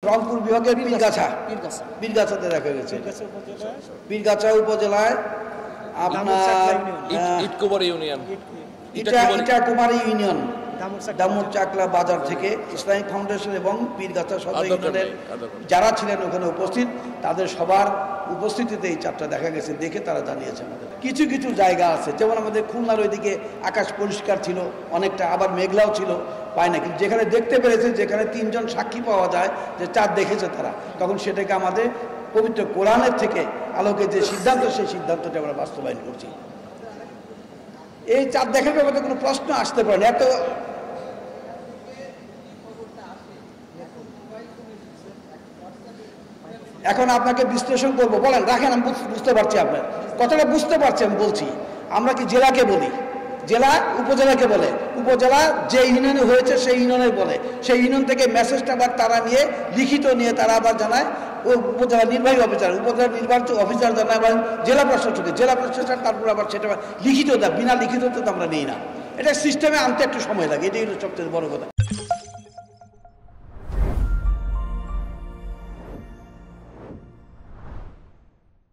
রংপুর বিভাগের পীরগাছাতে দেখা গেছে। পীরগাছা উপজেলায় আপনার ইটাকুমারী ইউনিয়ন দামুর চাকলা বাজার থেকে ইসলামিক ফাউন্ডেশন এবং পীরগাছা সদর ইউনিয়নের যারা ছিলেন ওখানে উপস্থিত, তাদের সবার উপস্থিতিতে এই চারটা দেখা গেছে, দেখে তারা জানিয়েছে আমাদের। কিছু কিছু জায়গা আছে, যেমন আমাদের খুলনার ওইদিকে আকাশ পরিষ্কার ছিল অনেকটা, আবার মেঘলাও ছিল, পায় না, কিন্তু যেখানে দেখতে পেরেছে, যেখানে 3 জন সাক্ষী পাওয়া যায় যে চাঁদ দেখেছে তারা, তখন সেটাকে আমাদের পবিত্র কোরআনের থেকে আলোকে যে সিদ্ধান্ত, সেই সিদ্ধান্তটা আমরা বাস্তবায়ন করছি। এই চাঁদ দেখার ব্যাপারে কোনো প্রশ্ন আসতে পারে না। এত এখন আপনাকে বিশ্লেষণ করবো, বলেন, রাখেন, আমি বুঝতে পারছি আপনার কথাটা, বুঝতে পারছি, আমি বলছি। আমরা কি জেলাকে বলি, জেলা উপজেলাকে বলে, উপজেলা যে ইউনিয়নে হয়েছে সেই ইউনিয়নের বলে, সেই ইউনিয়ন থেকে মেসেজটা আবার তারা নিয়ে লিখিত নিয়ে তারা আবার জানায় ও উপজেলা নির্বাহী অফিসার, উপজেলা নির্বাহী অফিসার জানায় আবার জেলা প্রশাসকে, জেলা প্রশাসন তারপর আবার সেটা লিখিত দেয়। বিনা লিখিত তো আমরা নিই না, এটা সিস্টেমে আনতে একটু সময় লাগে, এটাই হলো সবচেয়ে বড় কথা।